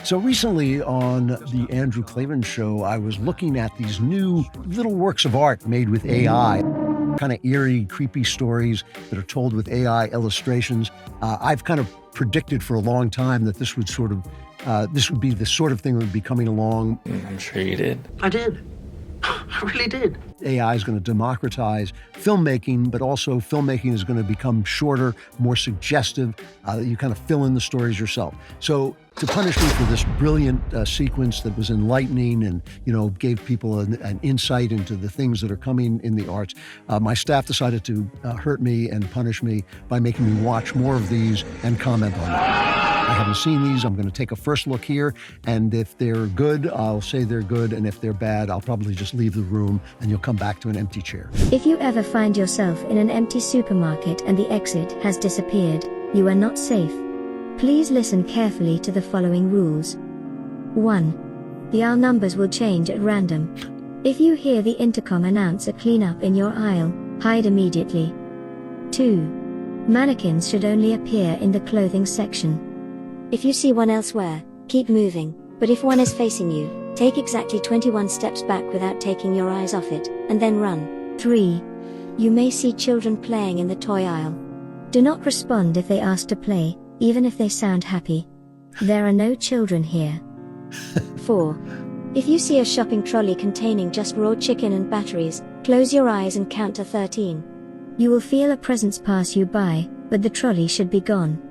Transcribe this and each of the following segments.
So recently on the Andrew Klavan show, I was looking at these new little works of art made with AI, kind of eerie, creepy stories that are told with AI illustrations. I've kind of predicted for a long time that this would be the sort of thing that would be coming along. I'm sure you did. I did. I really did. AI is going to democratize filmmaking, but also filmmaking is going to become shorter, more suggestive. You kind of fill in the stories yourself. So to punish me for this brilliant sequence that was enlightening and, gave people an insight into the things that are coming in the arts, my staff decided to hurt me and punish me by making me watch more of these and comment on them. I haven't seen these. I'm going to take a first look here, and if they're good, I'll say they're good, and if they're bad, I'll probably just leave the room, and you'll come back to an empty chair. If you ever find yourself in an empty supermarket and the exit has disappeared, you are not safe. Please listen carefully to the following rules. 1. The aisle numbers will change at random. If you hear the intercom announce a cleanup in your aisle, hide immediately. 2. Mannequins should only appear in the clothing section. If you see one elsewhere, keep moving, but if one is facing you, take exactly 21 steps back without taking your eyes off it, and then run. 3. You may see children playing in the toy aisle. Do not respond if they ask to play, even if they sound happy. There are no children here. 4. If you see a shopping trolley containing just raw chicken and batteries, close your eyes and count to 13. You will feel a presence pass you by, but the trolley should be gone.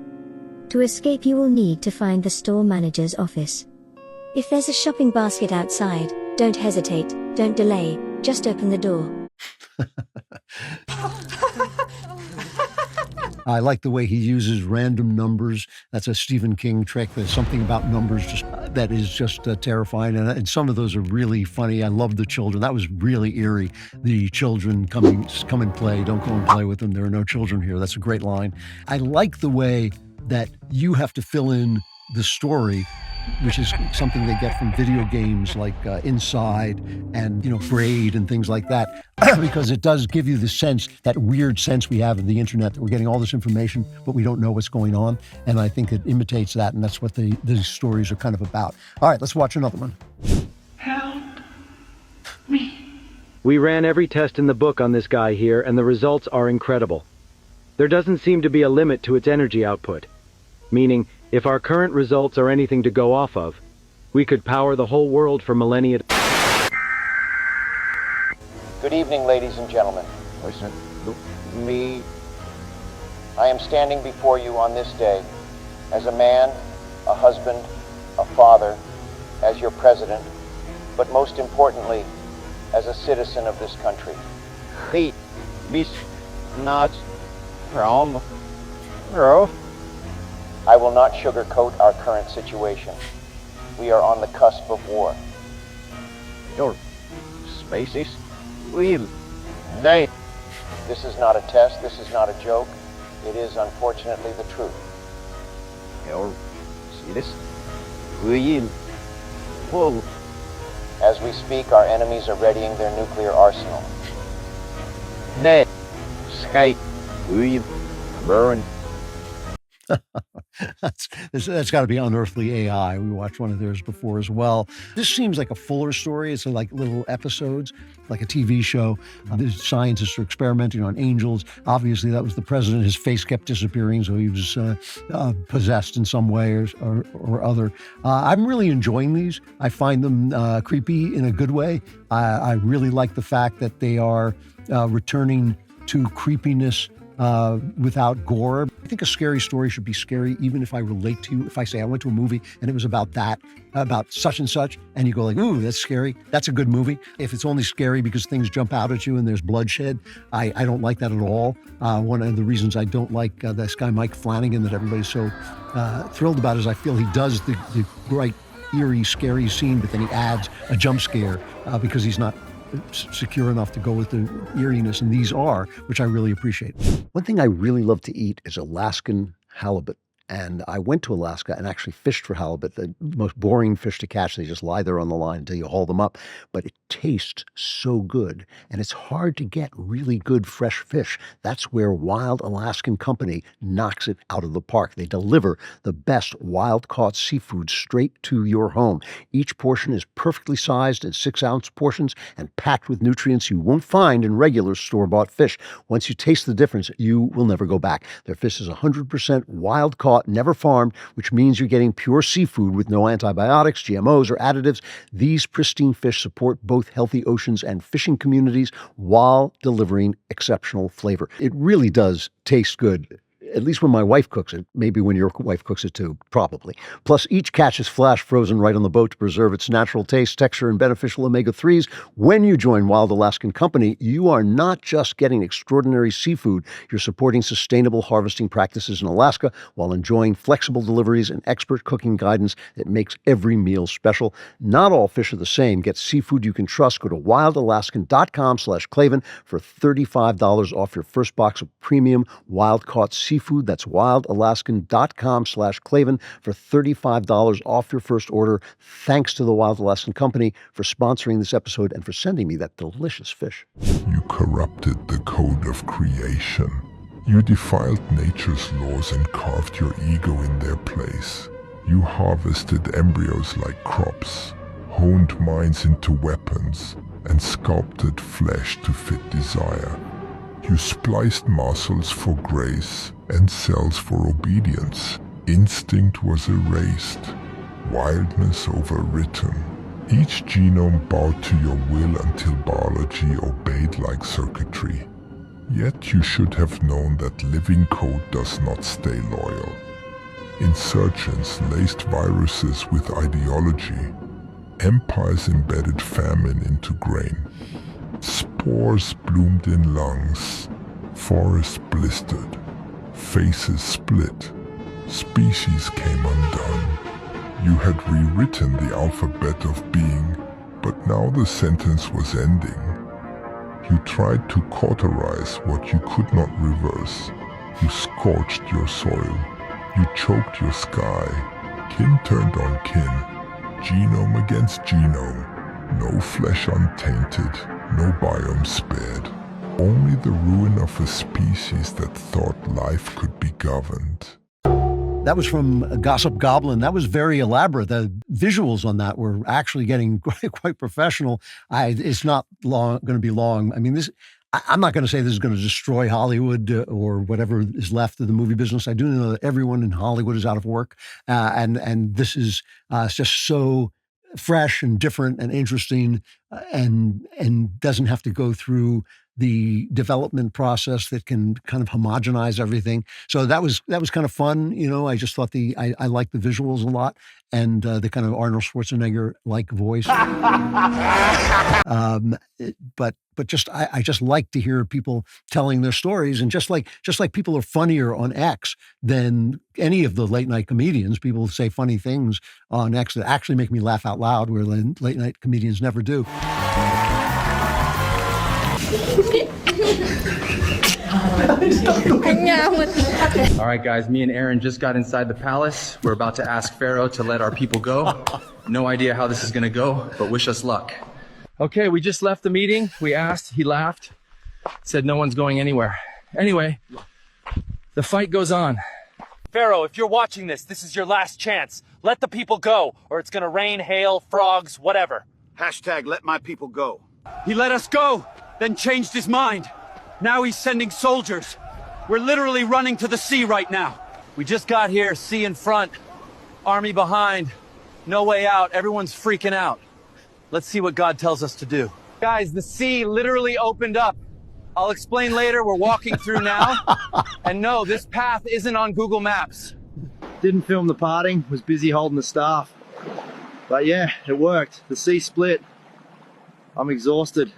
To escape, you will need to find the store manager's office. If there's a shopping basket outside, don't hesitate, don't delay, just open the door. I like the way he uses random numbers. That's a Stephen King trick. There's something about numbers that is just terrifying. And some of those are really funny. I love the children. That was really eerie. The children come and play. Don't go and play with them. There are no children here. That's a great line. I like the way that you have to fill in the story, which is something they get from video games like Inside and, Braid and things like that, because it does give you the sense, that weird sense we have of the internet, that we're getting all this information, but we don't know what's going on. And I think it imitates that, and that's what these stories are kind of about. All right, let's watch another one. Help me. We ran every test in the book on this guy here, and the results are incredible. There doesn't seem to be a limit to its energy output. Meaning, if our current results are anything to go off of, we could power the whole world for millennia. Good evening, ladies and gentlemen. Listen to me. I am standing before you on this day as a man, a husband, a father, as your president, but most importantly, as a citizen of this country. He is not from Earth. I will not sugarcoat our current situation. We are on the cusp of war. Your species will die. This is not a test, this is not a joke. It is unfortunately the truth. Your cities will fall. As we speak, our enemies are readying their nuclear arsenal. The sky will burn. That's got to be unearthly AI. We watched one of theirs before as well. This seems like a fuller story. It's like little episodes, like a TV show. The scientists are experimenting on angels. Obviously, that was the president. His face kept disappearing, so he was possessed in some way or other. I'm really enjoying these. I find them creepy in a good way. I really like the fact that they are returning to creepiness without gore. I think a scary story should be scary, even if I relate to, if I say I went to a movie and it was about such and such, and you go like, ooh, that's scary. That's a good movie. If it's only scary because things jump out at you and there's bloodshed, I don't like that at all. One of the reasons I don't like this guy, Mike Flanagan, that everybody's so thrilled about is I feel he does the right, eerie, scary scene, but then he adds a jump scare because he's not secure enough to go with the eeriness, and these are, which I really appreciate. One thing I really love to eat is Alaskan halibut. And I went to Alaska and actually fished for halibut, the most boring fish to catch. They just lie there on the line until you haul them up. But it tastes so good. And it's hard to get really good fresh fish. That's where Wild Alaskan Company knocks it out of the park. They deliver the best wild-caught seafood straight to your home. Each portion is perfectly sized in 6-ounce portions and packed with nutrients you won't find in regular store-bought fish. Once you taste the difference, you will never go back. Their fish is 100% wild-caught, never farmed, which means you're getting pure seafood with no antibiotics, GMOs, or additives. These pristine fish support both healthy oceans and fishing communities while delivering exceptional flavor. It really does taste good. At least when my wife cooks it. Maybe when your wife cooks it too, probably. Plus, each catch is flash frozen right on the boat to preserve its natural taste, texture, and beneficial omega-3s. When you join Wild Alaskan Company, you are not just getting extraordinary seafood, you're supporting sustainable harvesting practices in Alaska while enjoying flexible deliveries and expert cooking guidance that makes every meal special. Not all fish are the same. Get seafood you can trust. Go to wildalaskan.com/Klavan for $35 off your first box of premium wild-caught seafood. That's wildalaskan.com/Klavan for $35 off your first order. Thanks to the Wild Alaskan Company for sponsoring this episode and for sending me that delicious fish. You corrupted the code of creation. You defiled nature's laws and carved your ego in their place. You harvested embryos like crops, honed minds into weapons, and sculpted flesh to fit desire. You spliced muscles for grace and cells for obedience. Instinct was erased, wildness overwritten. Each genome bowed to your will until biology obeyed like circuitry. Yet you should have known that living code does not stay loyal. Insurgents laced viruses with ideology. Empires embedded famine into grain. Spores bloomed in lungs. Forests blistered. Faces split. Species came undone. You had rewritten the alphabet of being, but now the sentence was ending. You tried to cauterize what you could not reverse. You scorched your soil. You choked your sky. Kin turned on kin. Genome against genome. No flesh untainted. No biome spared. Only the ruin of a species that thought life could be governed. That was from Gossip Goblin. That was very elaborate. The visuals on that were actually getting quite professional. It's not going to be long. I mean, I'm not going to say this is going to destroy Hollywood or whatever is left of the movie business. I do know that everyone in Hollywood is out of work, and this is just so fresh and different and interesting, and doesn't have to go through the development process that can kind of homogenize everything. So that was kind of fun. You know, I just thought I liked the visuals a lot, and the kind of Arnold Schwarzenegger-like voice. But just I just like to hear people telling their stories, and just like people are funnier on X than any of the late night comedians. People say funny things on X that actually make me laugh out loud, where late night comedians never do. All right, guys, me and Aaron just got inside the palace. We're about to ask Pharaoh to let our people go. No idea how this is going to go, but wish us luck. Okay, we just left the meeting. We asked, he laughed, said no one's going anywhere. Anyway, the fight goes on. Pharaoh, if you're watching this, this is your last chance. Let the people go, or it's going to rain, hail, frogs, whatever. Hashtag let my people go. He let us go, then changed his mind. Now he's sending soldiers. We're literally running to the sea right now. We just got here, sea in front, army behind, no way out, everyone's freaking out. Let's see what God tells us to do. Guys, the sea literally opened up. I'll explain later, we're walking through now. And no, this path isn't on Google Maps. Didn't film the parting, was busy holding the staff. But yeah, it worked. The sea split. I'm exhausted.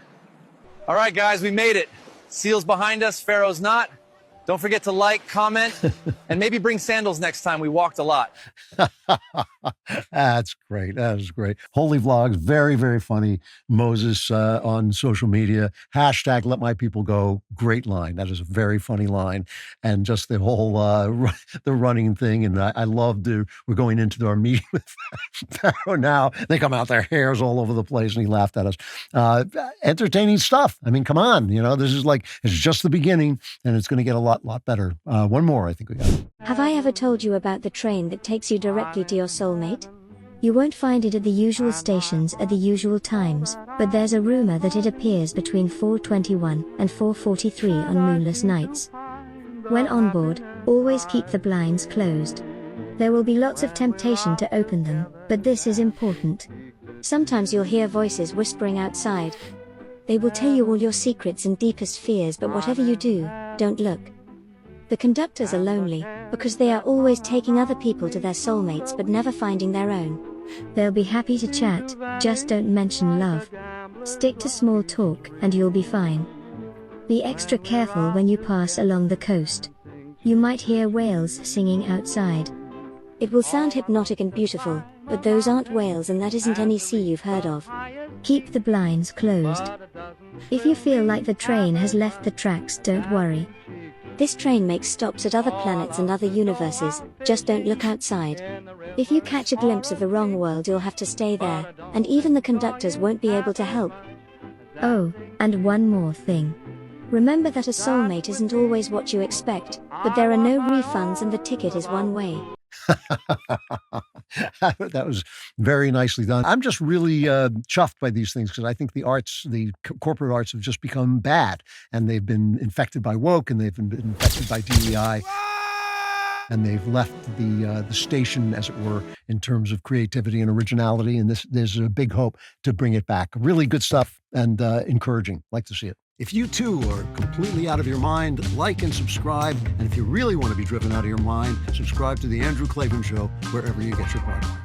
All right, guys, we made it. Seal's behind us, Pharaoh's not. Don't forget to like, comment, and maybe bring sandals next time. We walked a lot. That's great. That is great. Holy vlogs, very, very funny. Moses on social media. Hashtag let my people go. Great line. That is a very funny line. And just the whole the running thing. And I love we're going into our meeting with Pharaoh now. They come out, their hair's all over the place, and he laughed at us. Entertaining stuff. I mean, come on. This is it's just the beginning, and it's going to get a lot better. One more, I think we got. Have I ever told you about the train that takes you directly to your soulmate? You won't find it at the usual stations at the usual times, but there's a rumor that it appears between 4:21 and 4:43 on moonless nights. When on board, always keep the blinds closed. There will be lots of temptation to open them, but this is important. Sometimes you'll hear voices whispering outside. They will tell you all your secrets and deepest fears, but whatever you do, don't look. The conductors are lonely, because they are always taking other people to their soulmates but never finding their own. They'll be happy to chat, just don't mention love. Stick to small talk, and you'll be fine. Be extra careful when you pass along the coast. You might hear whales singing outside. It will sound hypnotic and beautiful, but those aren't whales, and that isn't any sea you've heard of. Keep the blinds closed. If you feel like the train has left the tracks, don't worry. This train makes stops at other planets and other universes, just don't look outside. If you catch a glimpse of the wrong world, you'll have to stay there, and even the conductors won't be able to help. Oh, and one more thing. Remember that a soulmate isn't always what you expect, but there are no refunds and the ticket is one way. That was very nicely done. I'm just really chuffed by these things because I think the corporate arts have just become bad, and they've been infected by woke, and they've been infected by DEI, and they've left the station, as it were, in terms of creativity and originality. And there's a big hope to bring it back. Really good stuff and encouraging. Like to see it. If you too are completely out of your mind, like and subscribe. And if you really want to be driven out of your mind, subscribe to The Andrew Klavan Show wherever you get your podcasts.